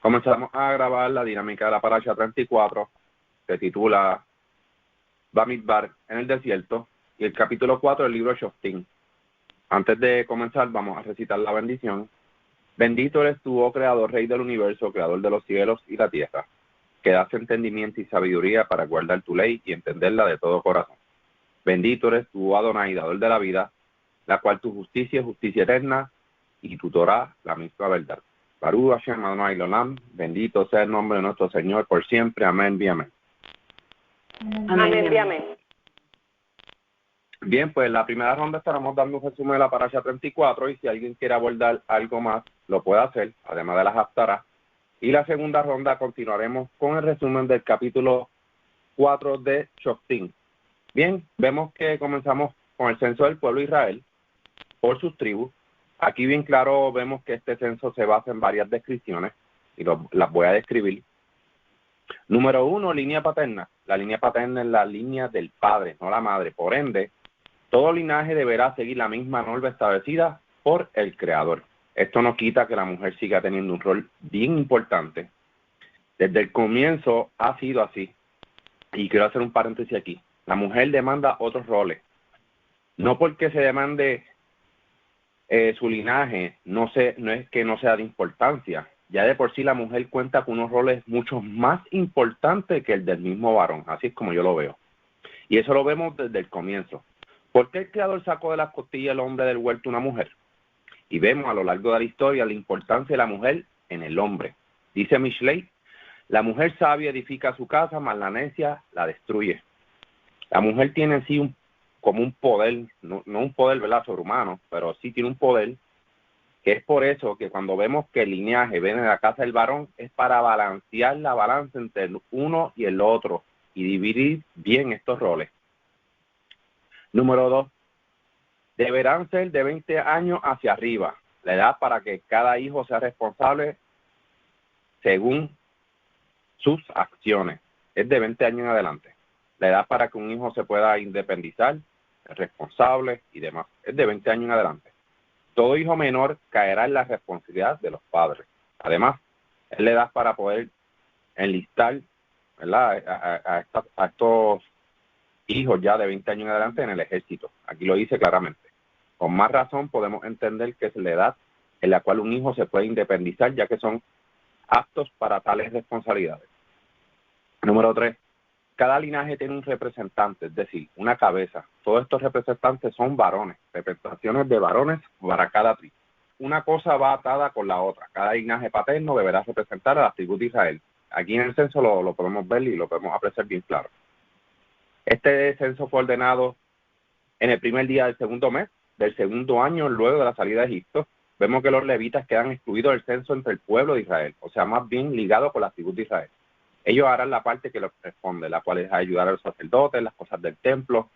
Comenzamos a grabar la dinámica de la Parasha 34, se titula Bamidbar en el desierto, y el capítulo 4 del libro de Shoftim. Antes de comenzar, vamos a recitar la bendición. Bendito eres tú, oh Creador, Rey del universo, Creador de los cielos y la tierra, que das entendimiento y sabiduría para guardar tu ley y entenderla de todo corazón. Bendito eres tú, Adonai, dador de la vida, la cual tu justicia es justicia eterna, y tu Torah la misma verdad. Baruch Hashem Adonai Olam, bendito sea el nombre de nuestro Señor por siempre. Amén, y amén. Amén, y amén. Bien, pues la primera ronda estaremos dando un resumen de la Parasha 34, y si alguien quiere abordar algo más, lo puede hacer, además de las haftarah. Y la segunda ronda continuaremos con el resumen del capítulo 4 de Shoftim. Bien, vemos que comenzamos con el censo del pueblo de Israel por sus tribus. Aquí bien claro vemos que este censo se basa en varias descripciones, y las voy a describir. Número 1, línea paterna. La línea paterna es la línea del padre, no la madre. Por ende, todo linaje deberá seguir la misma norma establecida por el Creador. Esto no quita que la mujer siga teniendo un rol bien importante. Desde el comienzo ha sido así. Y quiero hacer un paréntesis aquí. La mujer demanda otros roles. No porque se demande su linaje, no es que no sea de importancia. Ya de por sí la mujer cuenta con unos roles mucho más importantes que el del mismo varón. Así es como yo lo veo. Y eso lo vemos desde el comienzo. ¿Por qué el Creador sacó de las costillas del hombre del huerto una mujer? Y vemos a lo largo de la historia la importancia de la mujer en el hombre. Dice Mishlei, la mujer sabia edifica su casa, mas la necia la destruye. La mujer tiene en sí como un poder, no un poder, ¿verdad?, sobrehumano, pero sí tiene un poder, que es por eso que cuando vemos que el linaje viene de la casa del varón, es para balancear la balanza entre el uno y el otro y dividir bien estos roles. Número 2, deberán ser de 20 años hacia arriba, la edad para que cada hijo sea responsable según sus acciones. Es de 20 años en adelante. La edad para que un hijo se pueda independizar, responsable y demás, es de 20 años en adelante. Todo hijo menor caerá en la responsabilidad de los padres. Además, es la edad para poder enlistar, ¿verdad?, a estos hijos ya de 20 años en adelante en el ejército. Aquí lo dice claramente. Con más razón podemos entender que es la edad en la cual un hijo se puede independizar, ya que son aptos para tales responsabilidades. Número 3. Cada linaje tiene un representante, es decir, una cabeza. Todos estos representantes son varones, representaciones de varones para cada tribu. Una cosa va atada con la otra. Cada linaje paterno deberá representar a las tribus de Israel. Aquí en el censo lo podemos ver y lo podemos apreciar bien claro. Este censo fue ordenado en el primer día del segundo mes, del segundo año luego de la salida de Egipto. Vemos que los levitas quedan excluidos del censo entre el pueblo de Israel, o sea, más bien ligados con las tribus de Israel. Ellos harán la parte que les corresponde, la cual es ayudar a los sacerdotes, las cosas del templo,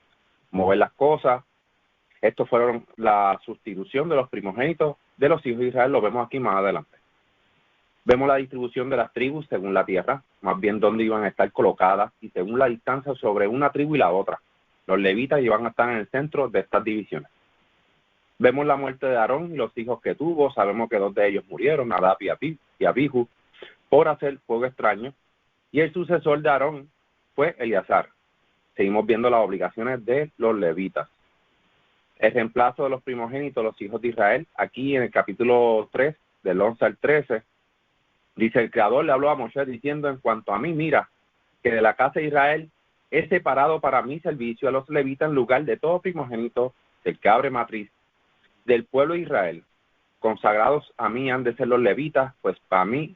mover las cosas. Estos fueron la sustitución de los primogénitos de los hijos de Israel, lo vemos aquí más adelante. Vemos la distribución de las tribus según la tierra, más bien dónde iban a estar colocadas y según la distancia sobre una tribu y la otra. Los levitas iban a estar en el centro de estas divisiones. Vemos la muerte de Aarón y los hijos que tuvo. Sabemos que 2 de ellos murieron, Nadab y Abihu, por hacer fuego extraño. Y el sucesor de Aarón fue Eleazar. Seguimos viendo las obligaciones de los levitas. El reemplazo de los primogénitos, los hijos de Israel, aquí en el capítulo 3, del 11 al 13, dice, el Creador le habló a Moshe diciendo, en cuanto a mí, mira, que de la casa de Israel he separado para mi servicio a los levitas en lugar de todo primogénito del que abre matriz del pueblo de Israel. Consagrados a mí han de ser los levitas, pues para mí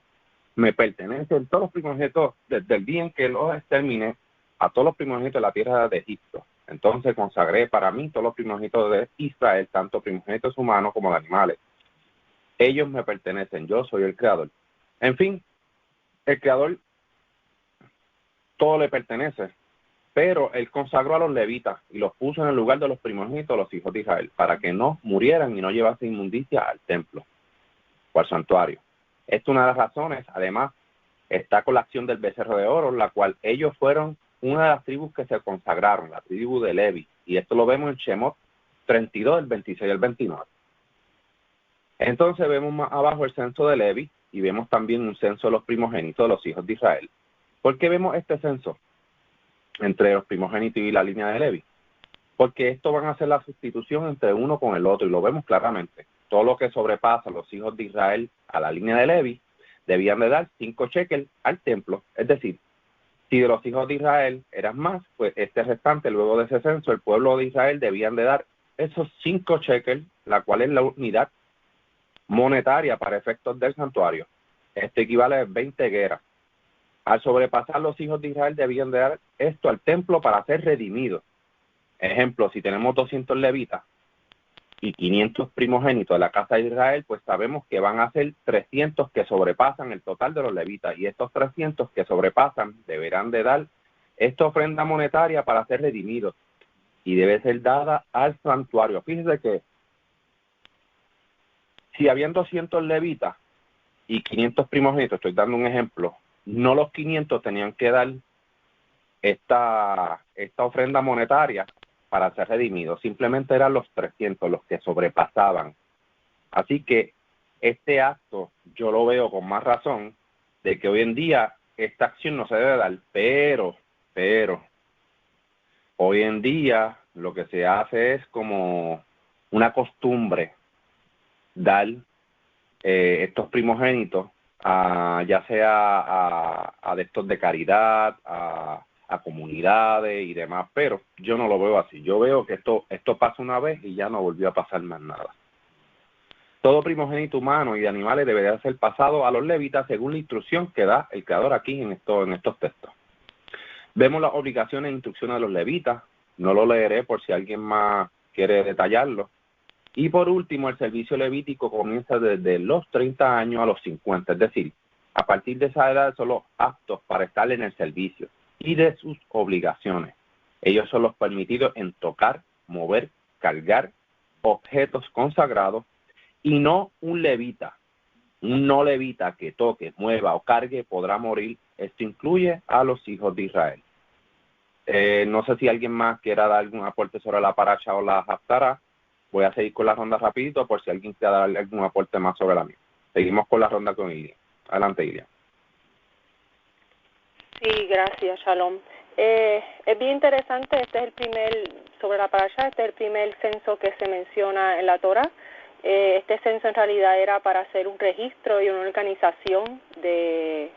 me pertenecen todos los primogénitos desde el día en que los exterminé a todos los primogénitos de la tierra de Egipto. Entonces consagré para mí todos los primogénitos de Israel, tanto primogénitos humanos como de animales. Ellos me pertenecen, yo soy el Creador. En fin, el Creador todo le pertenece, pero él consagró a los levitas y los puso en el lugar de los primogénitos, los hijos de Israel, para que no murieran y no llevasen inmundicia al templo o al santuario. Esta es una de las razones. Además, está con la acción del becerro de oro, la cual ellos fueron una de las tribus que se consagraron, la tribu de Levi. Y esto lo vemos en Shemot 32, del 26 al 29. Entonces vemos más abajo el censo de Levi. y vemos también un censo de los primogénitos de los hijos de Israel. ¿Por qué vemos este censo entre los primogénitos y la línea de Levi? Porque esto van a hacer la sustitución entre uno con el otro, y lo vemos claramente. Todo lo que sobrepasa los hijos de Israel a la línea de Levi debían de dar 5 shekels al templo. Es decir, si de los hijos de Israel eran más, pues este restante, luego de ese censo, el pueblo de Israel debían de dar esos 5 shekels, la cual es la unidad monetaria para efectos del santuario. Esto equivale a 20 gueras. Al sobrepasar, los hijos de Israel debían de dar esto al templo para ser redimidos. Ejemplo, si tenemos 200 levitas y 500 primogénitos de la casa de Israel, pues sabemos que van a ser 300 que sobrepasan el total de los levitas, y estos 300 que sobrepasan deberán de dar esta ofrenda monetaria para ser redimidos, y debe ser dada al santuario. Fíjense que si habían 200 levitas y 500 primogénitos, estoy dando un ejemplo, no los 500 tenían que dar esta ofrenda monetaria para ser redimidos, simplemente eran los 300 los que sobrepasaban. Así que este acto yo lo veo con más razón de que hoy en día esta acción no se debe dar, pero hoy en día lo que se hace es como una costumbre dar estos primogénitos ya sea a adeptos de caridad, a comunidades y demás, pero yo no lo veo así. Yo veo que esto pasa una vez y ya no volvió a pasar más nada. Todo primogénito humano y de animales debería ser pasado a los levitas según la instrucción que da el Creador aquí en estos textos. Vemos las obligaciones e instrucciones de los levitas. No lo leeré por si alguien más quiere detallarlo. Y por último, el servicio levítico comienza desde los 30 años a los 50, es decir, a partir de esa edad son los aptos para estar en el servicio y de sus obligaciones. Ellos son los permitidos en tocar, mover, cargar objetos consagrados, y no un levita. Un no levita que toque, mueva o cargue podrá morir. Esto incluye a los hijos de Israel. No sé si alguien más quiera dar algún aporte sobre la paracha o la haftará. Voy a seguir con la ronda rapidito por si alguien quiere dar algún aporte más sobre la misma. Seguimos con la ronda con Iria. Adelante, Iria. Sí, gracias, Shalom. Es bien interesante, sobre la parasha, este es el primer censo que se menciona en la Torah. Este censo en realidad era para hacer un registro y una organización de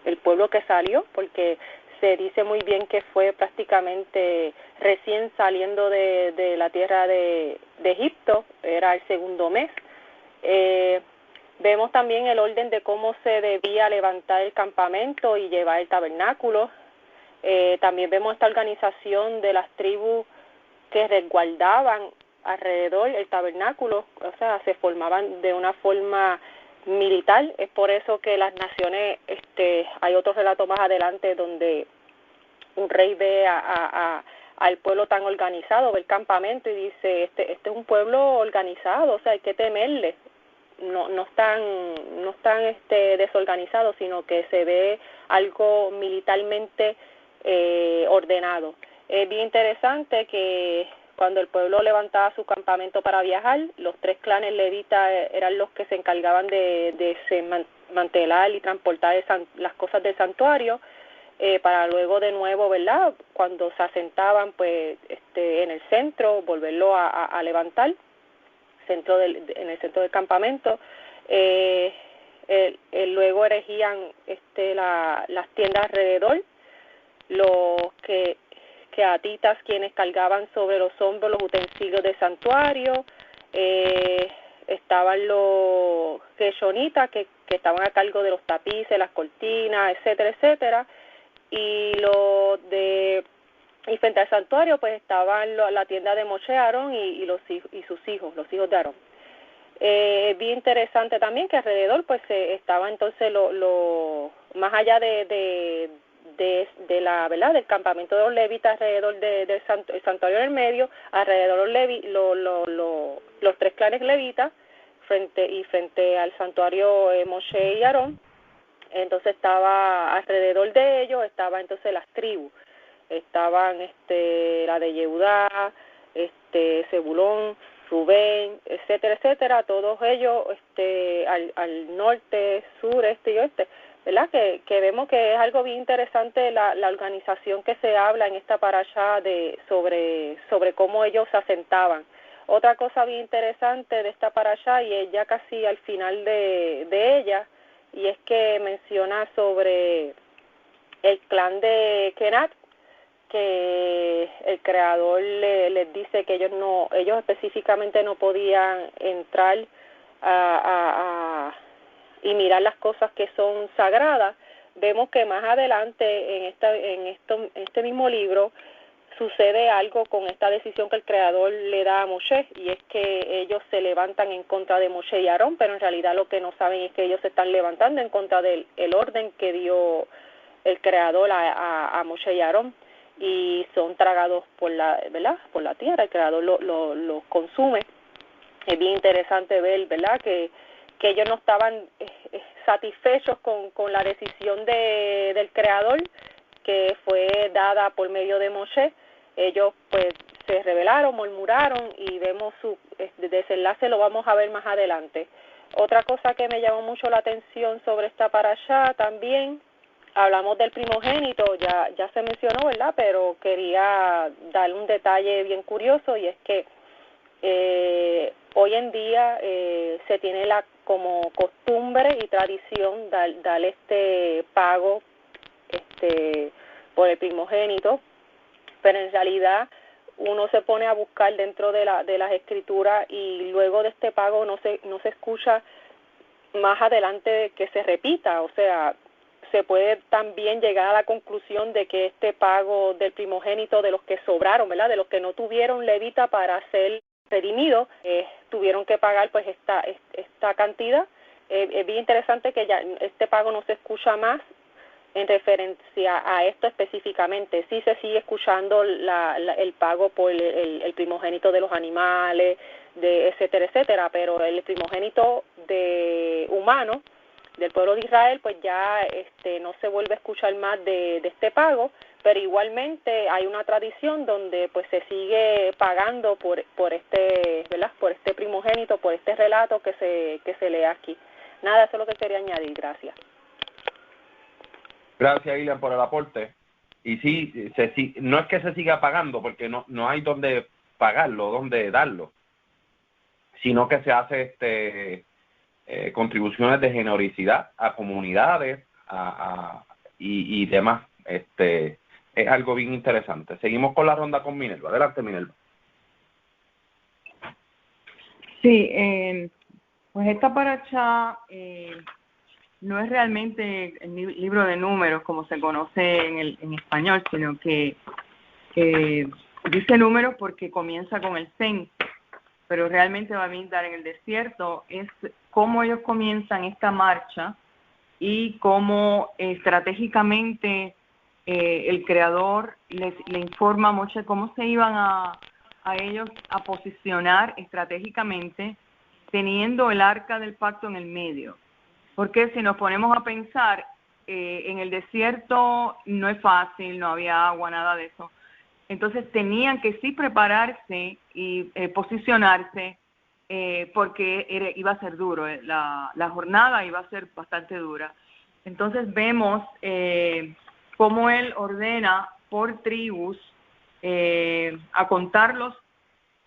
el pueblo que salió, porque se dice muy bien que fue prácticamente recién saliendo de la tierra de Egipto, era el segundo mes. Vemos también el orden de cómo se debía levantar el campamento y llevar el tabernáculo. También vemos esta organización de las tribus que resguardaban alrededor el tabernáculo, o sea, se formaban de una forma militar. Es por eso que las naciones, hay otro relato más adelante donde un rey ve al pueblo tan organizado, ve el campamento y dice, este es un pueblo organizado, o sea, hay que temerle. No están desorganizados, sino que se ve algo militarmente ordenado. Es bien interesante que cuando el pueblo levantaba su campamento para viajar, los 3 clanes levitas eran los que se encargaban de desmantelar y transportar las cosas del santuario, para luego de nuevo, ¿verdad?, cuando se asentaban pues en el centro, volverlo a levantar en el centro del campamento. Luego erigían las tiendas alrededor, los queatitas quienes cargaban sobre los hombros los utensilios del santuario, estaban los geshonitas que estaban a cargo de los tapices, las cortinas, etcétera, etcétera, y frente al santuario pues estaban la tienda de Moshe, Aarón y sus hijos, los hijos de Aarón. Bien interesante también que alrededor pues estaba entonces más allá de la verdad del campamento de los levitas alrededor del santuario en el medio, alrededor los 3 clanes levitas frente al santuario Moshe y Aarón. Entonces estaba alrededor de ellos, estaba entonces las tribus, estaban la de Yehudá, Zebulón, Rubén, etcétera, etcétera, todos ellos al norte, sur, este y oeste, ¿verdad? Que vemos que es algo bien interesante la organización que se habla en esta parashá sobre cómo ellos se asentaban. Otra cosa bien interesante de esta parashá, y es ya casi al final de ella, y es que menciona sobre el clan de Kenat, que el creador les dice que ellos específicamente no podían entrar y mirar las cosas que son sagradas. Vemos que más adelante en este mismo libro sucede algo con esta decisión que el creador le da a Moshe, y es que ellos se levantan en contra de Moshe y Aarón, pero en realidad lo que no saben es que ellos se están levantando en contra del orden que dio el creador a Moshe y Aarón, y son tragados por la tierra. El creador los consume. Es bien interesante ver, ¿verdad?, que ellos no estaban satisfechos con la decisión del creador, que fue dada por medio de Moshe. Ellos pues se rebelaron, murmuraron, y vemos su desenlace, lo vamos a ver más adelante. Otra cosa que me llamó mucho la atención sobre esta parashá también, hablamos del primogénito, ya se mencionó, ¿verdad?, pero quería darle un detalle bien curioso, y es que hoy en día se tiene como costumbre y tradición dar este pago por el primogénito, pero en realidad uno se pone a buscar dentro de las escrituras, y luego de este pago no se escucha más adelante que se repita. O sea, se puede también llegar a la conclusión de que este pago del primogénito, de los que sobraron, ¿verdad?, de los que no tuvieron levita para ser redimidos, tuvieron que pagar pues esta cantidad. Es bien interesante que ya este pago no se escucha más en referencia a esto específicamente. Sí se sigue escuchando el pago por el primogénito de los animales, etcétera, etcétera, pero el primogénito humano del pueblo de Israel, pues ya no se vuelve a escuchar más de este pago, pero igualmente hay una tradición donde pues se sigue pagando por este, ¿verdad?, por este primogénito, por este relato que se lee aquí. Nada, eso es lo que quería añadir. Gracias. Gracias, Ilian, por el aporte. Y sí, no es que se siga pagando, porque no hay donde pagarlo, donde darlo, sino que se hace contribuciones de generosidad a comunidades y demás. Es algo bien interesante. Seguimos con la ronda con Minerva. Adelante, Minerva. Sí, pues esta parashá no es realmente el libro de números como se conoce en español, sino que dice números porque comienza con el censo, pero realmente va a dar en el desierto es cómo ellos comienzan esta marcha y cómo estratégicamente el creador le informa a Moshe cómo se iban a ellos a posicionar estratégicamente teniendo el arca del pacto en el medio. Porque si nos ponemos a pensar, en el desierto no es fácil, no había agua, nada de eso. Entonces tenían que sí prepararse y posicionarse porque iba a ser duro, la jornada iba a ser bastante dura. Entonces vemos cómo él ordena por tribus a contarlos,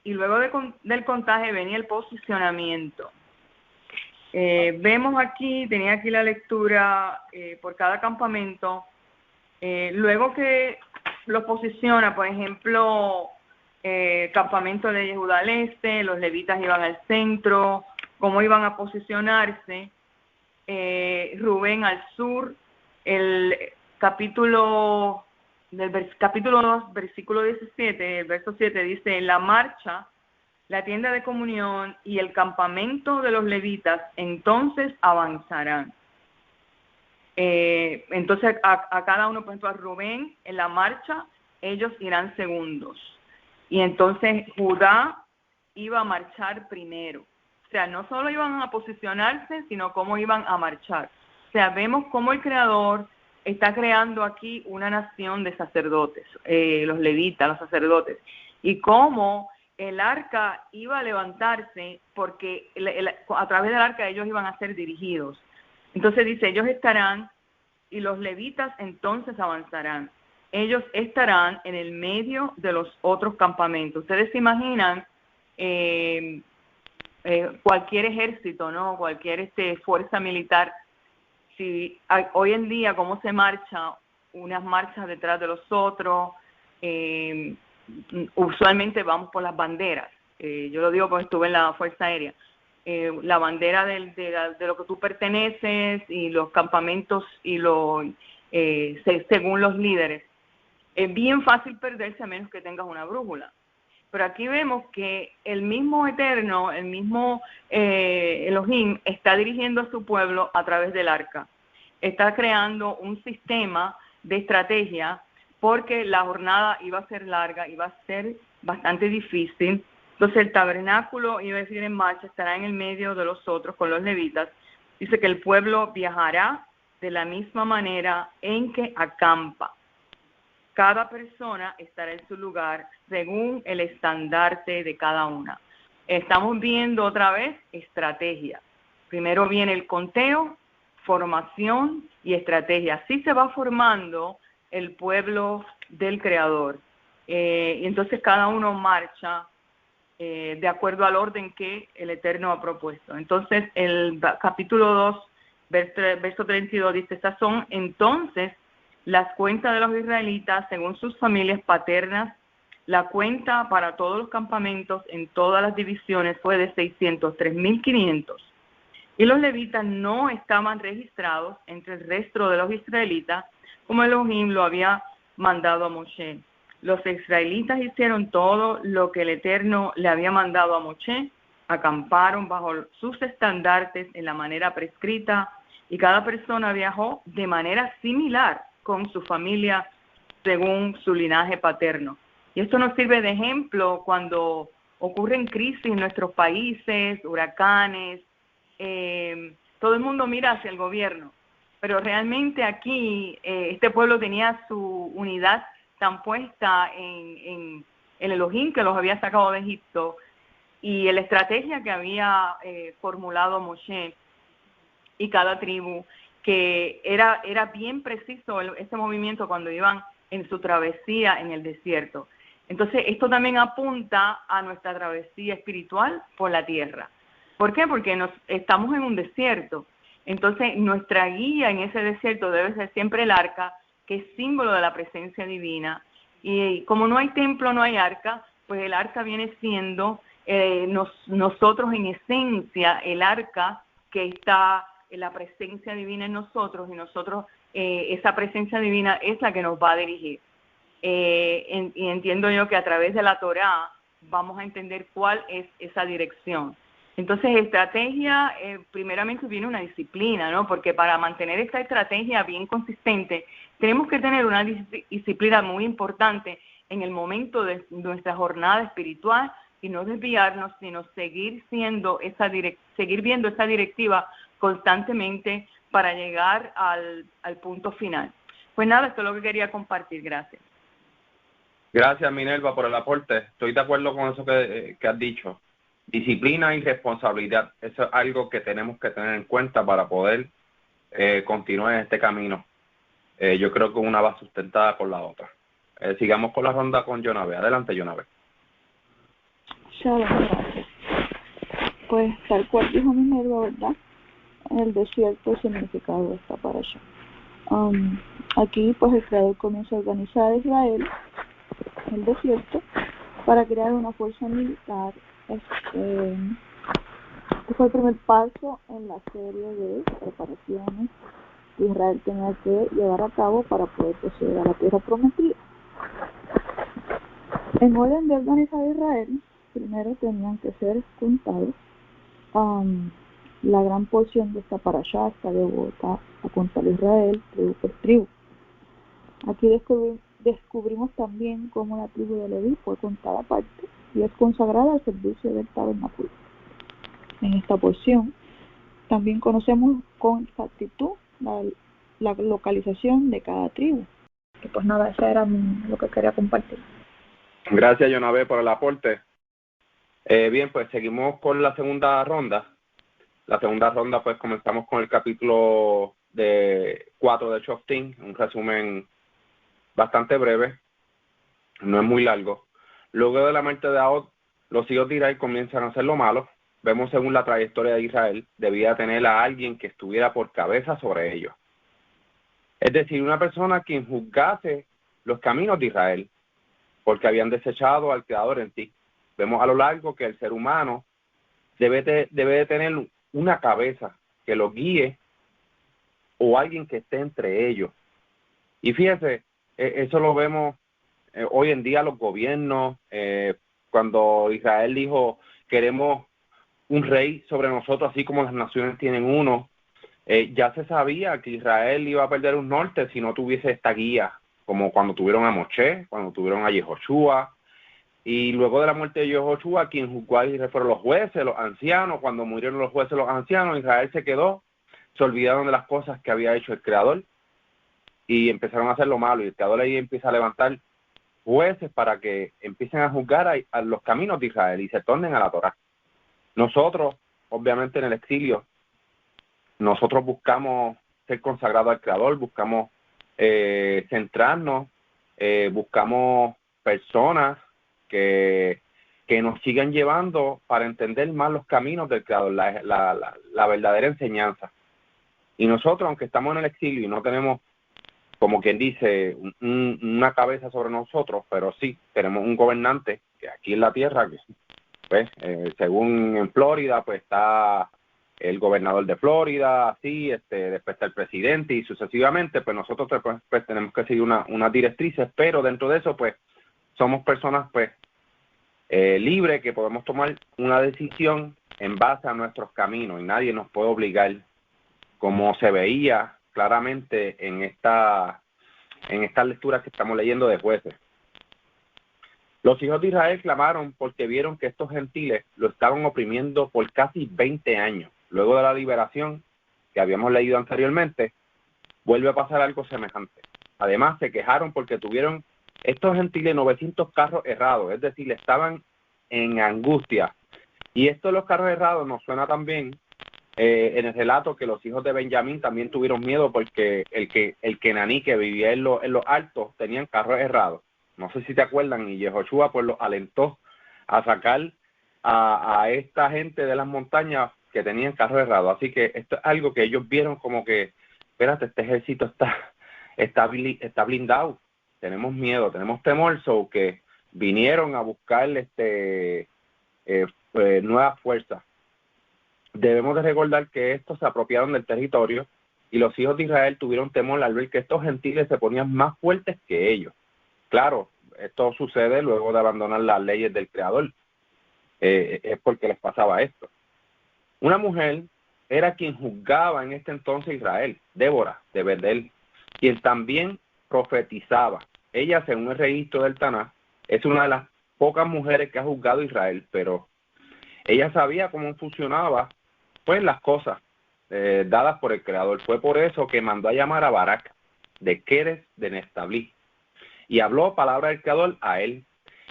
y luego del contaje venía el posicionamiento. Vemos aquí, tenía aquí la lectura por cada campamento. Luego que los posiciona, por ejemplo, campamento de Yehuda al este, los levitas iban al centro, cómo iban a posicionarse, Rubén al sur, el capítulo 2, versículo 17, el verso 7 dice: en la marcha, la tienda de comunión y el campamento de los levitas entonces avanzarán. Entonces a cada uno, por ejemplo, a Rubén en la marcha, ellos irán segundos, y entonces Judá iba a marchar primero. O sea, no solo iban a posicionarse, sino cómo iban a marchar. O sea, vemos cómo el Creador está creando aquí una nación de sacerdotes, los levitas, los sacerdotes, y cómo el arca iba a levantarse porque a través del arca ellos iban a ser dirigidos. Entonces dice, ellos estarán y los levitas entonces avanzarán. Ellos estarán en el medio de los otros campamentos. Ustedes se imaginan cualquier ejército, ¿no? Cualquier fuerza militar. Si hoy en día cómo se marcha, unas marchas detrás de los otros, usualmente vamos por las banderas. Yo lo digo porque estuve en la Fuerza Aérea. La bandera de lo que tú perteneces y los campamentos y según los líderes. Es bien fácil perderse a menos que tengas una brújula. Pero aquí vemos que el mismo Eterno, el mismo Elohim, está dirigiendo a su pueblo a través del arca. Está creando un sistema de estrategia porque la jornada iba a ser larga, iba a ser bastante difícil. Entonces el tabernáculo iba a ir en marcha, estará en el medio de los otros con los levitas. Dice que el pueblo viajará de la misma manera en que acampa. Cada persona estará en su lugar según el estandarte de cada una. Estamos viendo otra vez estrategia. Primero viene el conteo, formación y estrategia. Así se va formando el pueblo del Creador. Y entonces cada uno marcha de acuerdo al orden que el Eterno ha propuesto. Entonces el capítulo 2, verso 32 dice, estas son entonces las cuentas de los israelitas según sus familias paternas. La cuenta para todos los campamentos en todas las divisiones fue de 603.500. Y los levitas no estaban registrados entre el resto de los israelitas, como Elohim lo había mandado a Moshe. Los israelitas hicieron todo lo que el Eterno le había mandado a Moshe, acamparon bajo sus estandartes en la manera prescrita, y cada persona viajó de manera similar con su familia según su linaje paterno. Y esto nos sirve de ejemplo cuando ocurren crisis en nuestros países, huracanes, todo el mundo mira hacia el gobierno, pero realmente aquí este pueblo tenía su unidad tan puesta en el Elohim que los había sacado de Egipto y en la estrategia que había formulado Moshe y cada tribu, que era bien preciso ese movimiento cuando iban en su travesía en el desierto. Entonces, esto también apunta a nuestra travesía espiritual por la tierra. ¿Por qué? Porque estamos en un desierto. Entonces, nuestra guía en ese desierto debe ser siempre el arca, que es símbolo de la presencia divina. Y como no hay templo, no hay arca, pues el arca viene siendo nosotros en esencia, el arca que está en la presencia divina en nosotros, y nosotros, esa presencia divina es la que nos va a dirigir. Y entiendo yo que a través de la Torá vamos a entender cuál es esa dirección. Entonces, estrategia, primeramente viene una disciplina, ¿no? Porque para mantener esta estrategia bien consistente, tenemos que tener una disciplina muy importante en el momento de nuestra jornada espiritual y no desviarnos, sino seguir viendo esa directiva constantemente para llegar al punto final. Pues nada, esto es lo que quería compartir. Gracias. Gracias, Minerva, por el aporte. Estoy de acuerdo con eso que has dicho. Disciplina y responsabilidad, eso es algo que tenemos que tener en cuenta para poder continuar en este camino. Yo creo que una va sustentada con la otra. Sigamos con la ronda con Yonabe. Adelante, Yonabe. Shalom, gracias. Pues tal cual dijo Minerva, ¿verdad? En el desierto el significado de esta parasha. Aquí pues el Creador comienza a organizar a Israel en el desierto para crear una fuerza militar. Este fue el primer paso en la serie de preparaciones que Israel tenía que llevar a cabo para poder poseer a la tierra prometida. En orden de organizar a Israel, primero tenían que ser contados. La gran porción de esta parashá está devota a contar a Israel tribu por tribu. Aquí descubrimos también cómo la tribu de Leví fue contada aparte y es consagrada al servicio del tabernáculo. En esta porción también conocemos con exactitud la localización de cada tribu. Y pues nada, eso era lo que quería compartir. Gracias, Yonabe, por el aporte. Bien, pues seguimos con la segunda ronda. La segunda ronda, pues comenzamos con el capítulo 4 de Shoftim, un resumen bastante breve, no es muy largo. Luego de la muerte de Ahod, los hijos de Israel comienzan a hacer lo malo. Vemos según la trayectoria de Israel, debía tener a alguien que estuviera por cabeza sobre ellos. Es decir, una persona quien juzgase los caminos de Israel, porque habían desechado al Creador en sí. Vemos a lo largo que el ser humano debe de tener una cabeza que lo guíe o alguien que esté entre ellos. Y fíjese, eso lo vemos hoy en día los gobiernos, cuando Israel dijo, queremos un rey sobre nosotros, así como las naciones tienen uno. Ya se sabía que Israel iba a perder un norte si no tuviese esta guía, como cuando tuvieron a Moshe, cuando tuvieron a Yehoshua, y luego de la muerte de Yehoshua, quien juzgó a Israel fueron los jueces, los ancianos. Cuando murieron los jueces, los ancianos, Israel se quedó, se olvidaron de las cosas que había hecho el Creador y empezaron a hacer lo malo, y el Creador ahí empieza a levantar jueces para que empiecen a juzgar a los caminos de Israel y se tornen a la Torá. Nosotros, obviamente en el exilio, nosotros buscamos ser consagrados al Creador, buscamos centrarnos, buscamos personas que nos sigan llevando para entender más los caminos del Creador, la verdadera enseñanza. Y nosotros, aunque estamos en el exilio y no tenemos, como quien dice, una cabeza sobre nosotros, pero sí tenemos un gobernante que aquí en la tierra, que pues, según en Florida, pues está el gobernador de Florida, así, después está el presidente y sucesivamente, pues nosotros pues tenemos que seguir unas directrices, pero dentro de eso, pues, somos personas, pues, libres, que podemos tomar una decisión en base a nuestros caminos y nadie nos puede obligar, como se veía claramente en estas lecturas que estamos leyendo de Jueces. Los hijos de Israel clamaron porque vieron que estos gentiles lo estaban oprimiendo por casi 20 años. Luego de la liberación que habíamos leído anteriormente, vuelve a pasar algo semejante. Además, se quejaron porque tuvieron estos gentiles 900 carros errados, es decir, estaban en angustia. Y esto de los carros errados nos suena también en el relato que los hijos de Benjamín también tuvieron miedo porque el kenaní que vivía en los altos tenían carros errados. No sé si te acuerdan, y Yehoshua pues los alentó a sacar a esta gente de las montañas que tenían carros errados. Así que esto es algo que ellos vieron como que, espérate, este ejército está blindado, tenemos miedo, tenemos temor, so que vinieron a buscar nuevas fuerzas. Debemos de recordar que estos se apropiaron del territorio y los hijos de Israel tuvieron temor al ver que estos gentiles se ponían más fuertes que ellos. Claro, esto sucede luego de abandonar las leyes del Creador. Es porque les pasaba esto. Una mujer era quien juzgaba en este entonces Israel, Débora de Betel, quien también profetizaba. Ella, según el registro del Tanaj, es una de las pocas mujeres que ha juzgado Israel, pero ella sabía cómo funcionaba pues las cosas dadas por el Creador. Fue por eso que mandó a llamar a Barak de Keres de Neftalí y habló palabra del Creador a él.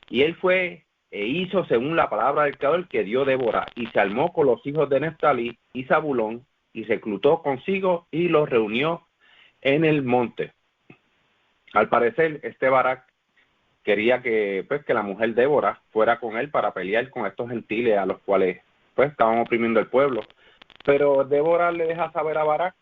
Y él fue e hizo según la palabra del Creador que dio Débora, y se armó con los hijos de Neftalí y Zabulón, y reclutó consigo y los reunió en el monte. Al parecer, Barak quería que la mujer Débora fuera con él para pelear con estos gentiles a los cuales pues estaban oprimiendo el pueblo. Pero Débora le deja saber a Barak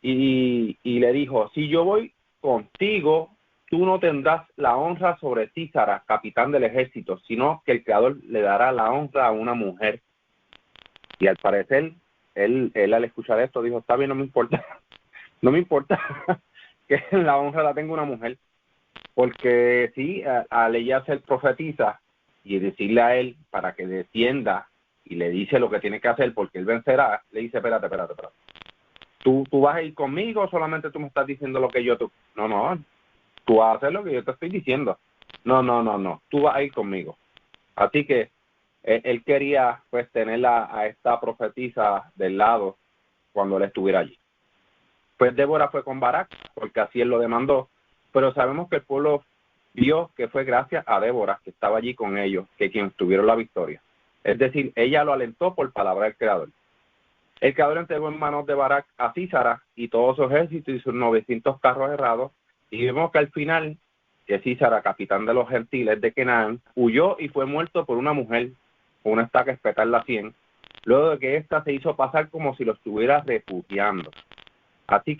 y le dijo, si yo voy contigo, tú no tendrás la honra sobre Sísara, capitán del ejército, sino que el Creador le dará la honra a una mujer. Y al parecer, él al escuchar esto dijo, está bien, no me importa, no me importa que la honra la tenga una mujer, porque sí, al ella ser profetiza y decirle a él para que descienda y le dice lo que tiene que hacer porque él vencerá, le dice, espérate. ¿Tú vas a ir conmigo o solamente tú me estás diciendo lo que yo... No, tú vas a hacer lo que yo te estoy diciendo. No, tú vas a ir conmigo. Así que él quería pues tener a esta profetisa del lado cuando él estuviera allí. Pues Débora fue con Barak porque así él lo demandó, pero sabemos que el pueblo vio que fue gracias a Débora que estaba allí con ellos, que quienes tuvieron la victoria. Es decir, ella lo alentó por palabra del Creador. El Creador entregó en manos de Barak a Sísara y todo su ejército y sus 900 carros herrados, y vemos que al final, que Sísara, capitán de los gentiles de Canaán, huyó y fue muerto por una mujer con una estaca espetada en la sien, luego de que ésta se hizo pasar como si lo estuviera refugiando. Así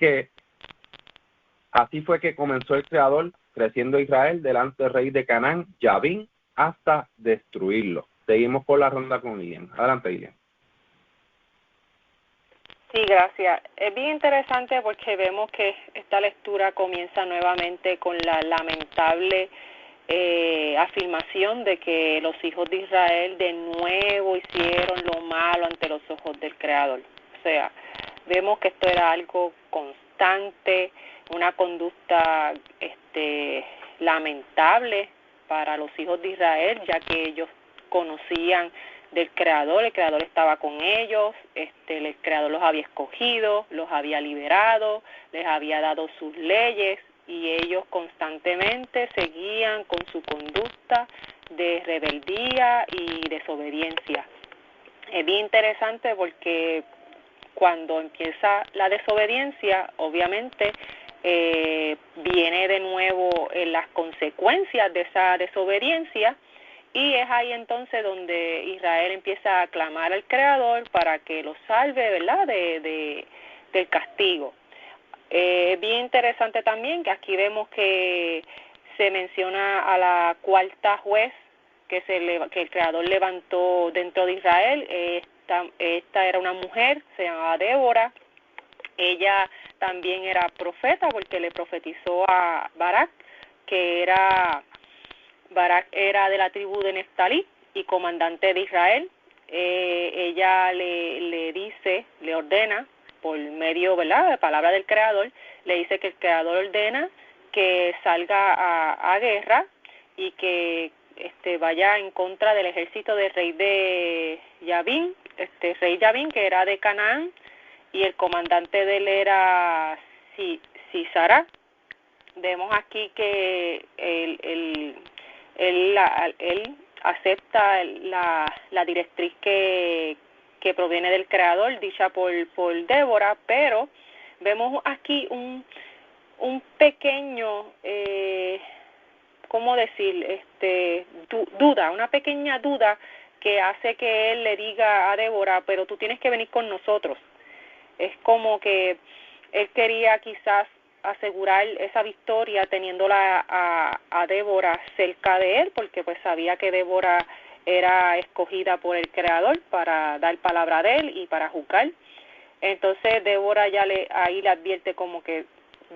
fue que comenzó el Creador, creciendo Israel delante del rey de Canaán, Yabín, hasta destruirlo. Seguimos con la ronda con Lilian. Adelante, Lilian. Sí, gracias. Es bien interesante porque vemos que esta lectura comienza nuevamente con la lamentable afirmación de que los hijos de Israel de nuevo hicieron lo malo ante los ojos del Creador. O sea, vemos que esto era algo constante, una conducta lamentable para los hijos de Israel, ya que ellos conocían del Creador, el Creador estaba con ellos, el Creador los había escogido, los había liberado, les había dado sus leyes, y ellos constantemente seguían con su conducta de rebeldía y desobediencia. Es bien interesante porque cuando empieza la desobediencia, obviamente viene de nuevo las consecuencias de esa desobediencia, y es ahí entonces donde Israel empieza a clamar al Creador para que los salve, ¿verdad?, del castigo. Bien interesante también que aquí vemos que se menciona a la cuarta juez que el Creador levantó dentro de Israel. Esta era una mujer, se llamaba Débora. Ella también era profeta porque le profetizó a Barak, Barak era de la tribu de Neftalí y comandante de Israel. Ella le ordena, por medio, ¿verdad?, de palabra del Creador, le dice que el Creador ordena que salga a guerra y que vaya en contra del ejército del rey de Yabín, rey Yabín, que era de Canaán, y el comandante de él era Sísara. Vemos aquí que él acepta la directriz que proviene del Creador, dicha por Débora, pero vemos aquí un pequeño, ¿cómo decir? Duda, una pequeña duda que hace que él le diga a Débora, pero tú tienes que venir con nosotros. Es como que él quería quizás asegurar esa victoria teniéndola a Débora cerca de él, porque pues sabía que Débora era escogida por el Creador para dar palabra de él y para juzgar. Entonces Débora ahí le advierte como que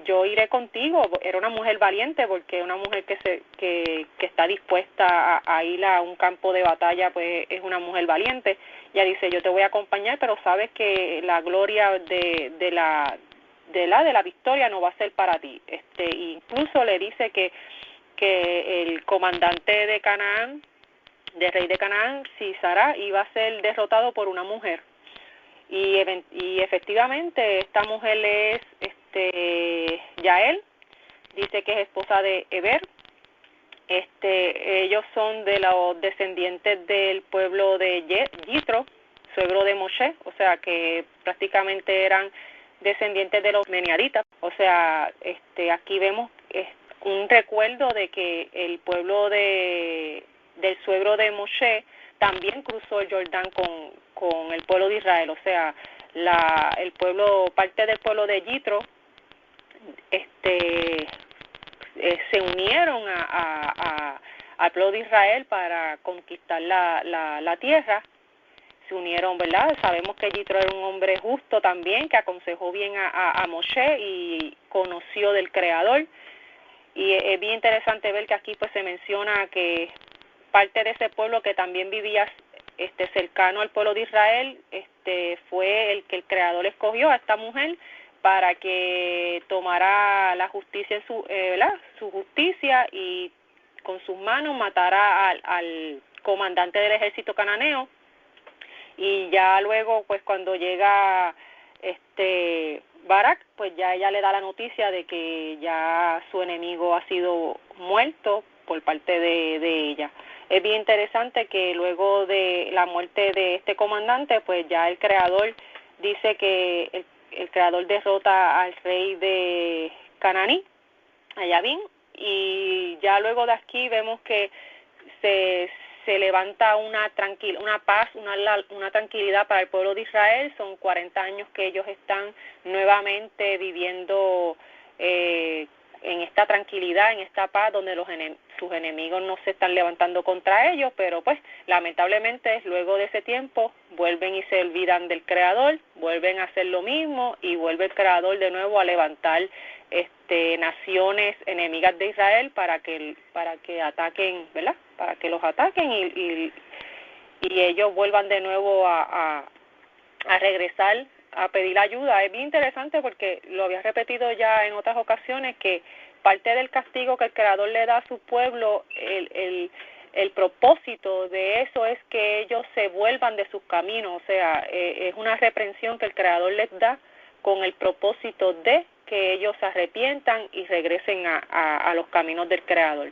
yo iré contigo. Era una mujer valiente, porque una mujer que está dispuesta a ir a un campo de batalla, pues es una mujer valiente. Ella dice, yo te voy a acompañar, pero sabes que la gloria de la victoria no va a ser para ti. Incluso le dice que el comandante de Canaán, del rey de Canaán, Sísara, iba a ser derrotado por una mujer. Y efectivamente esta mujer es Yael, dice que es esposa de Eber. Ellos son de los descendientes del pueblo de Yitro, suegro de Moshe, o sea que prácticamente eran descendientes de los meniaditas. O sea, aquí vemos un recuerdo de que el pueblo del suegro de Moshe también cruzó el Jordán con el pueblo de Israel. O sea, parte del pueblo de Yitro se unieron al pueblo de Israel para conquistar la tierra. Se unieron, ¿verdad? Sabemos que Yitro era un hombre justo también, que aconsejó bien a Moshe y conoció del Creador. Y es bien interesante ver que aquí pues se menciona que parte de ese pueblo que también vivía cercano al pueblo de Israel, fue el que el Creador escogió a esta mujer para que tomara la justicia su justicia, y con sus manos matara al comandante del ejército cananeo. Y ya luego, pues cuando llega Barak, pues ya ella le da la noticia de que ya su enemigo ha sido muerto por parte de ella. es bien interesante que luego de la muerte de este comandante, pues ya el Creador dice que el Creador derrota al rey de Cananí, a Yabín, y ya luego de aquí vemos que se levanta una paz, una tranquilidad para el pueblo de Israel. Son 40 años que ellos están nuevamente viviendo en esta tranquilidad, en esta paz, donde sus enemigos no se están levantando contra ellos, pero pues lamentablemente luego de ese tiempo vuelven y se olvidan del Creador, vuelven a hacer lo mismo y vuelve el Creador de nuevo a levantar naciones enemigas de Israel para que ataquen, ¿verdad? Para que los ataquen y ellos vuelvan de nuevo a regresar a pedir ayuda. Es bien interesante porque lo había repetido ya en otras ocasiones que parte del castigo que el Creador le da a su pueblo, el propósito de eso es que ellos se vuelvan de sus caminos, o sea, es una reprensión que el Creador les da con el propósito de que ellos se arrepientan y regresen a los caminos del Creador.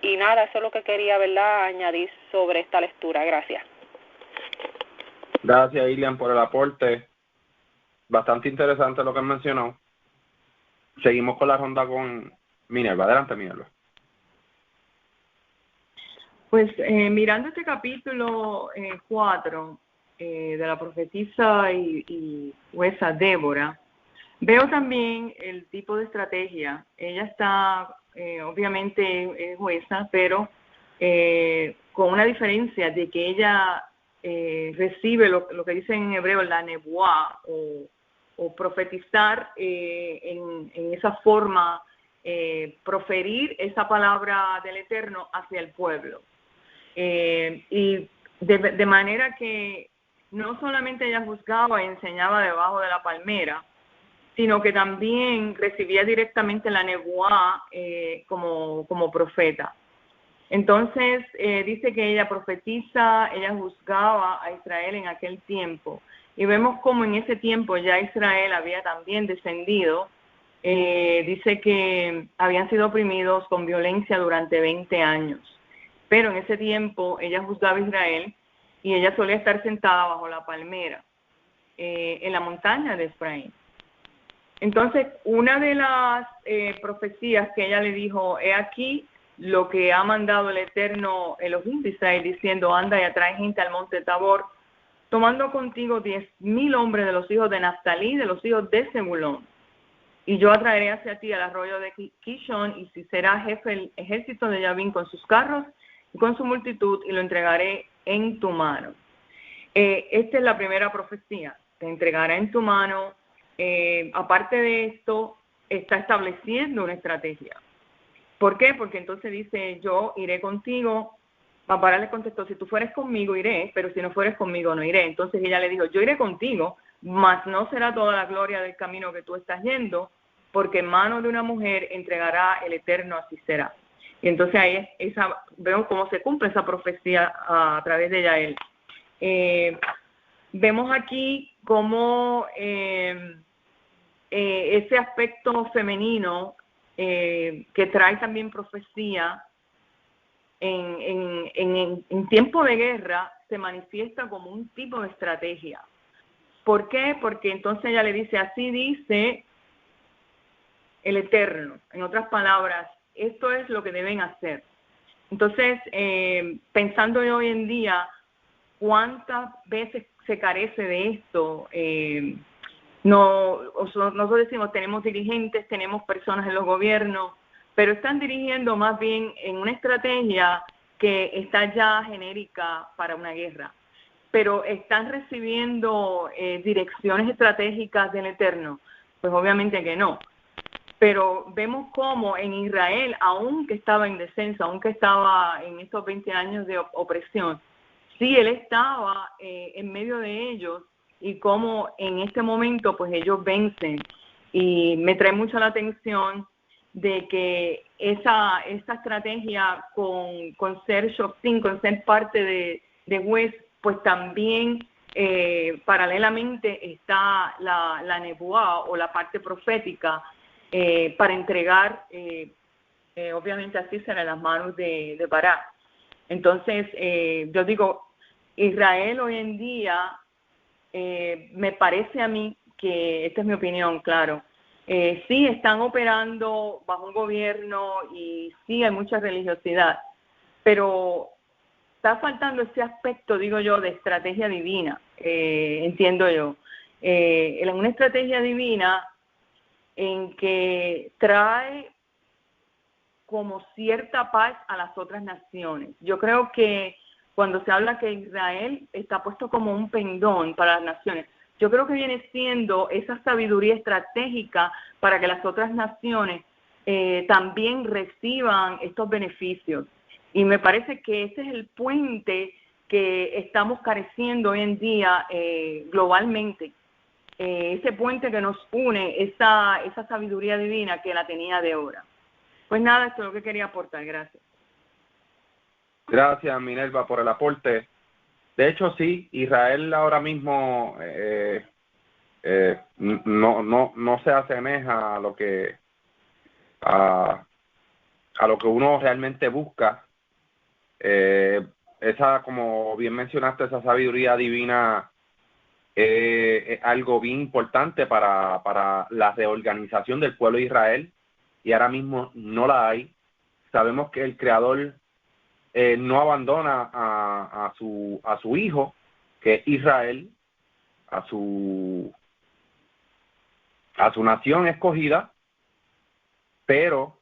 Y nada, eso es lo que quería, ¿verdad?, añadir sobre esta lectura. Gracias. Gracias, Ilian, por el aporte. Bastante interesante lo que mencionó. Seguimos con la ronda con Minerva. Adelante, Minerva. Pues mirando este capítulo 4 de la profetisa y jueza Débora, veo también el tipo de estrategia. Ella está, obviamente, jueza, pero con una diferencia de que ella recibe lo que dicen en hebreo la nebuá o profetizar en esa forma, proferir esa palabra del Eterno hacia el pueblo. Y de manera que no solamente ella juzgaba y enseñaba debajo de la palmera, sino que también recibía directamente la nebuá como profeta. Entonces, dice que ella profetiza, ella juzgaba a Israel en aquel tiempo. Y vemos cómo en ese tiempo ya Israel había también descendido. Dice que habían sido oprimidos con violencia durante 20 años. Pero en ese tiempo ella juzgaba a Israel y ella solía estar sentada bajo la palmera en la montaña de Efraín. Entonces, una de las profecías que ella le dijo, he aquí lo que ha mandado el Eterno Elohim de Israel, diciendo, anda y atrae gente al monte Tabor, tomando contigo 10,000 hombres de los hijos de Naftalí, de los hijos de Zebulón. Y yo atraeré hacia ti al arroyo de Kishon, y si será jefe el ejército de Yabín con sus carros y con su multitud, y lo entregaré en tu mano. Esta es la primera profecía, te entregará en tu mano. Aparte de esto, está estableciendo una estrategia. ¿Por qué? Porque entonces dice, yo iré contigo. Bárbara le contestó, si tú fueres conmigo, iré, pero si no fueres conmigo, no iré. Entonces ella le dijo, yo iré contigo, mas no será toda la gloria del camino que tú estás yendo, porque en manos de una mujer entregará el Eterno, así será. Y entonces ahí vemos cómo se cumple esa profecía a través de Yael. Vemos aquí cómo ese aspecto femenino que trae también profecía en tiempo de guerra se manifiesta como un tipo de estrategia. ¿Por qué? Porque entonces ella le dice, así dice el Eterno. En otras palabras, esto es lo que deben hacer. Entonces, pensando hoy en día, ¿cuántas veces se carece de esto? Nosotros decimos, tenemos dirigentes, tenemos personas en los gobiernos, pero están dirigiendo más bien en una estrategia que está ya genérica para una guerra. Pero están recibiendo direcciones estratégicas del Eterno. Pues obviamente que no. Pero vemos cómo en Israel, aunque estaba en descenso, aunque estaba en estos 20 años de opresión, sí, él estaba en medio de ellos, y cómo en este momento pues ellos vencen. Y me trae mucho la atención de que esa estrategia con ser Shoftim, con ser parte de juez, pues también paralelamente está la nebuá o la parte profética para entregar, obviamente así será, en las manos de Barak. Entonces, yo digo, Israel hoy en día, me parece a mí que, esta es mi opinión, claro, sí están operando bajo un gobierno y sí hay mucha religiosidad, pero está faltando ese aspecto, digo yo, de estrategia divina, entiendo yo. En una estrategia divina en que trae como cierta paz a las otras naciones. Yo creo que cuando se habla que Israel está puesto como un pendón para las naciones, yo creo que viene siendo esa sabiduría estratégica para que las otras naciones también reciban estos beneficios. Y me parece que ese es el puente que estamos careciendo hoy en día globalmente. Ese puente que nos une, esa sabiduría divina que la tenía de ahora. Pues nada, esto es lo que quería aportar. Gracias. Gracias, Minerva, por el aporte. De hecho, sí, Israel ahora mismo no se asemeja a lo que uno realmente busca. Esa, como bien mencionaste, esa sabiduría divina es algo bien importante para la reorganización del pueblo de Israel, y ahora mismo no la hay. Sabemos que el Creador no abandona a su hijo, que es Israel, a su nación escogida, pero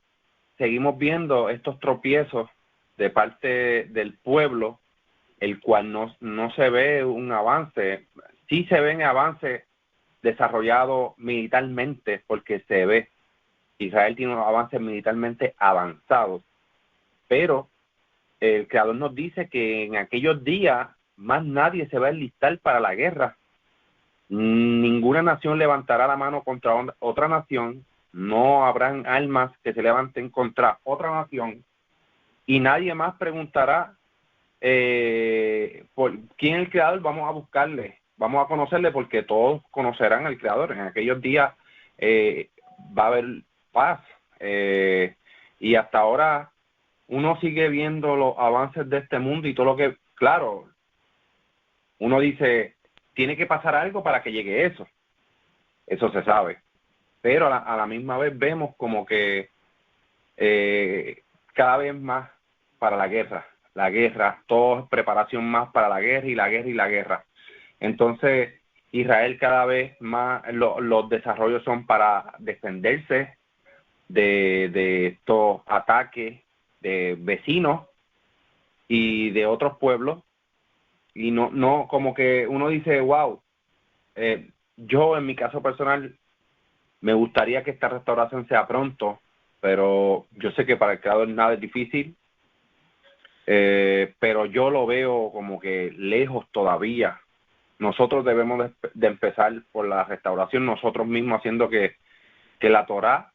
seguimos viendo estos tropiezos de parte del pueblo, el cual no se ve un avance. Sí se ven avances desarrollados militarmente, porque se ve, Israel tiene unos avances militarmente avanzados, pero el Creador nos dice que en aquellos días más nadie se va a enlistar para la guerra. Ninguna nación levantará la mano contra otra nación, no habrán armas que se levanten contra otra nación, y nadie más preguntará por quién es el Creador. Vamos a buscarle, vamos a conocerle, porque todos conocerán al Creador. En aquellos días va a haber paz, y hasta ahora uno sigue viendo los avances de este mundo y todo lo que, claro, uno dice, tiene que pasar algo para que llegue eso se sabe, pero a la misma vez vemos como que cada vez más para la guerra, todo es preparación más para la guerra y la guerra y la guerra. Entonces, Israel cada vez más, los desarrollos son para defenderse de estos ataques de vecinos y de otros pueblos, y no como que uno dice, wow, yo en mi caso personal me gustaría que esta restauración sea pronto, pero yo sé que para el Creador nada es difícil, pero yo lo veo como que lejos todavía. Nosotros debemos de empezar por la restauración nosotros mismos, haciendo que la Torá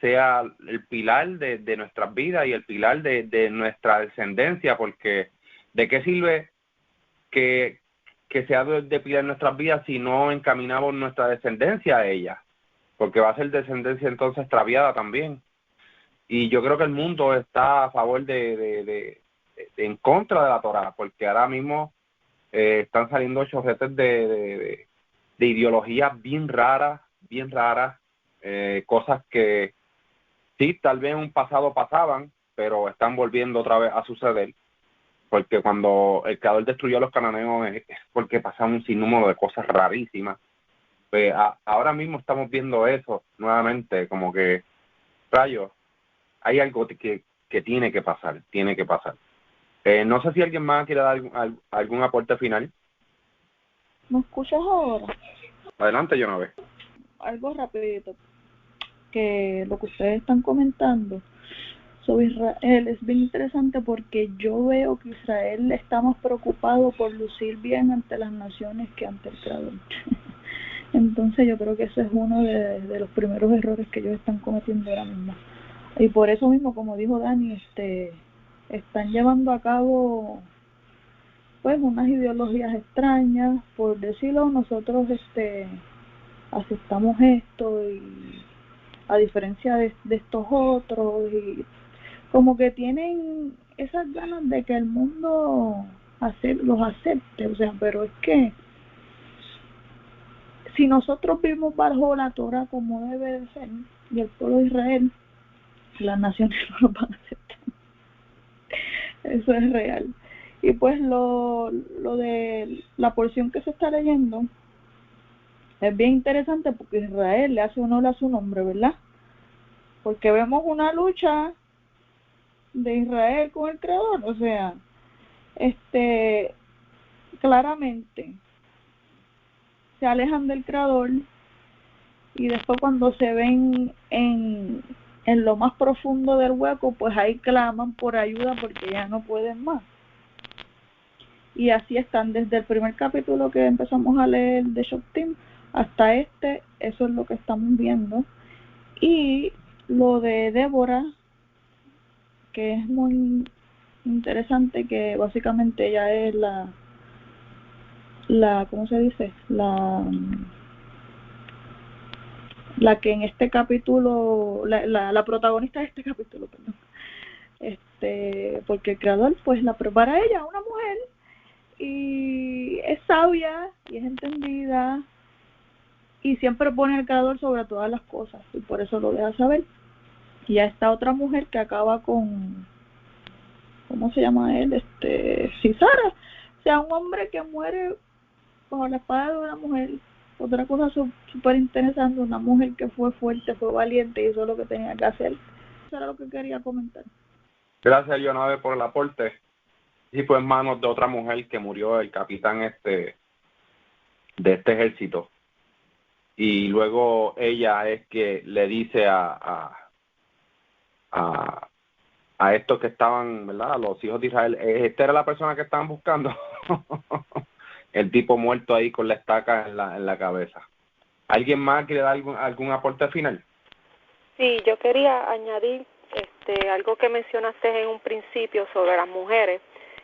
sea el pilar de nuestras vidas y el pilar de nuestra descendencia, porque ¿de qué sirve que sea de pilar en nuestras vidas si no encaminamos nuestra descendencia a ella? Porque va a ser descendencia entonces extraviada también. Y yo creo que el mundo está a favor en contra de la Torá, porque ahora mismo están saliendo chorretes de ideologías bien raras, cosas que sí, tal vez en un pasado pasaban, pero están volviendo otra vez a suceder, porque cuando el Creador destruyó a los cananeos es porque pasaban un sinnúmero de cosas rarísimas. Pues ahora mismo estamos viendo eso nuevamente, como que, rayos, hay algo que tiene que pasar. No sé si alguien más quiere dar algún aporte final. ¿Me escuchas ahora? Adelante, Jonave. Algo rapidito, que lo que ustedes están comentando sobre Israel es bien interesante, porque yo veo que Israel está más preocupado por lucir bien ante las naciones que ante el Creador. Entonces yo creo que ese es uno de los primeros errores que ellos están cometiendo ahora mismo. Y por eso mismo, como dijo Dani, están llevando a cabo pues unas ideologías extrañas, por decirlo. Nosotros aceptamos esto, y a diferencia de estos otros, y como que tienen esas ganas de que el mundo los acepte, o sea, pero es que si nosotros vivimos bajo la Torah como debe de ser, y el pueblo de Israel, las naciones no lo van a aceptar. Eso es real. Y pues lo de la porción que se está leyendo es bien interesante porque Israel le hace honor a su nombre, ¿verdad? Porque vemos una lucha de Israel con el Creador, o sea, claramente se alejan del Creador y después cuando se ven en lo más profundo del hueco, pues ahí claman por ayuda porque ya no pueden más. Y así están desde el primer capítulo que empezamos a leer de Shoftim hasta eso es lo que estamos viendo. Y lo de Débora, que es muy interesante, que básicamente ella es la ¿cómo se dice? La que en este capítulo, la protagonista de este capítulo, perdón. Porque el creador pues la prepara a ella, una mujer, y es sabia y es entendida y siempre pone al creador sobre todas las cosas y por eso lo deja saber. Y a esta otra mujer que acaba con, ¿cómo se llama él? Sisara, o sea, un hombre que muere bajo la espada de una mujer. Otra cosa súper interesante, una mujer que fue fuerte, fue valiente y hizo lo que tenía que hacer. Eso era lo que quería comentar. Gracias, Leonave, por el aporte. Y fue en manos de otra mujer que murió, el capitán de este ejército. Y luego ella es que le dice a estos que estaban, ¿verdad?, a los hijos de Israel, esta era la persona que estaban buscando. El tipo muerto ahí con la estaca en la cabeza. ¿Alguien más quiere dar algún aporte final? Sí, yo quería añadir algo que mencionaste en un principio sobre las mujeres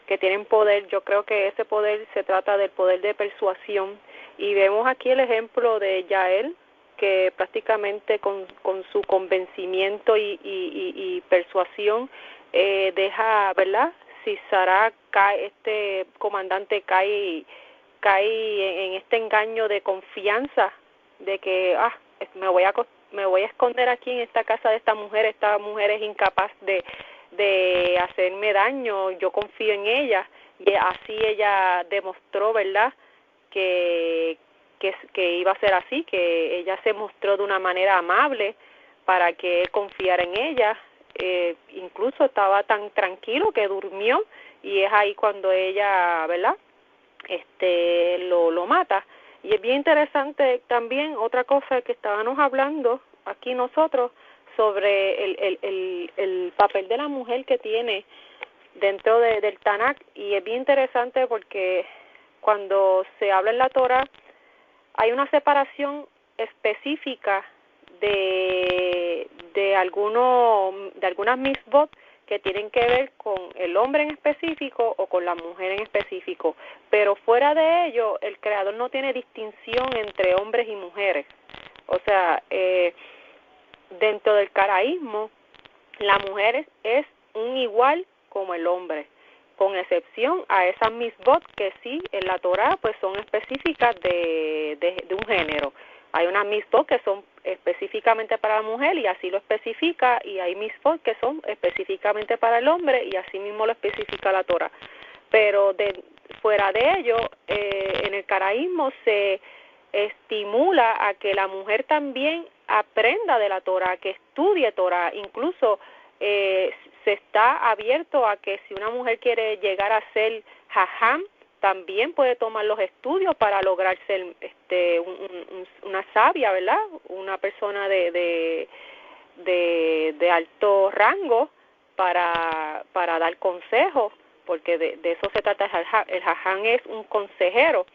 que tienen poder. Yo creo que ese poder se trata del poder de persuasión y vemos aquí el ejemplo de Yael, que prácticamente con su convencimiento y persuasión deja, ¿verdad? Si Sara cae, este comandante cae en este engaño de confianza de que me voy a esconder aquí en esta casa de esta mujer es incapaz de hacerme daño, yo confío en ella, y así ella demostró, ¿verdad?, que iba a ser así, que ella se mostró de una manera amable para que él confiara en ella, incluso estaba tan tranquilo que durmió, y es ahí cuando ella, ¿verdad?, lo mata. Y es bien interesante también otra cosa que estábamos hablando aquí nosotros sobre el papel de la mujer que tiene dentro del Tanakh, y es bien interesante porque cuando se habla en la Torah hay una separación específica de algunas mitzvot que tienen que ver con el hombre en específico o con la mujer en específico, pero fuera de ello el Creador no tiene distinción entre hombres y mujeres. O sea, dentro del caraísmo la mujer es un igual como el hombre, con excepción a esas mitzvot que sí en la Torah pues son específicas de un género. Hay unas mitzvot que son específicamente para la mujer y así lo especifica, y hay mitzvot que son específicamente para el hombre y así mismo lo especifica la Torah. Pero fuera de ello, en el caraísmo se estimula a que la mujer también aprenda de la Torah, que estudie Torah, incluso se está abierto a que si una mujer quiere llegar a ser jajam, también puede tomar los estudios para lograr ser una sabia, ¿verdad? Una persona de alto rango para dar consejos, porque de eso se trata. El jajam es un consejero,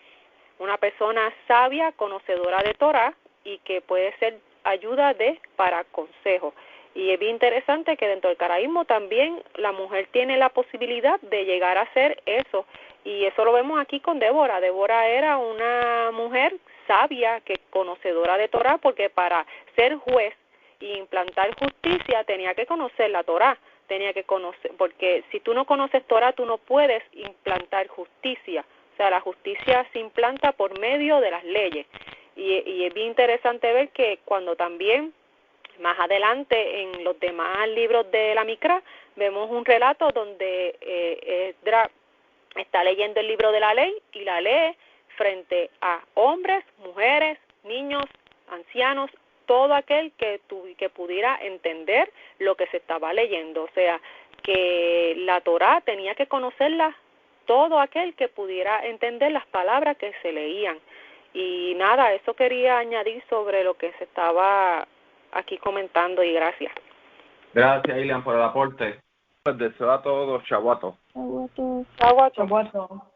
una persona sabia, conocedora de Torah y que puede ser ayuda para consejo. Y es bien interesante que dentro del caraísmo también la mujer tiene la posibilidad de llegar a hacer eso. Y eso lo vemos aquí con Débora. Débora era una mujer sabia, que conocedora de Torah, porque para ser juez e implantar justicia tenía que conocer la Torah, tenía que conocer, porque si tú no conoces Torah, tú no puedes implantar justicia. O sea, la justicia se implanta por medio de las leyes. Y es bien interesante ver que cuando también, más adelante, en los demás libros de la Mikra, vemos un relato donde Esdras está leyendo el libro de la ley y la lee frente a hombres, mujeres, niños, ancianos, todo aquel que pudiera entender lo que se estaba leyendo. O sea, que la Torá tenía que conocerla todo aquel que pudiera entender las palabras que se leían. Y nada, eso quería añadir sobre lo que se estaba aquí comentando, y gracias. Gracias, Ilian, por el aporte. Les deseo a todos, Shavuot. Shavuot. Shavuot. Shavuot.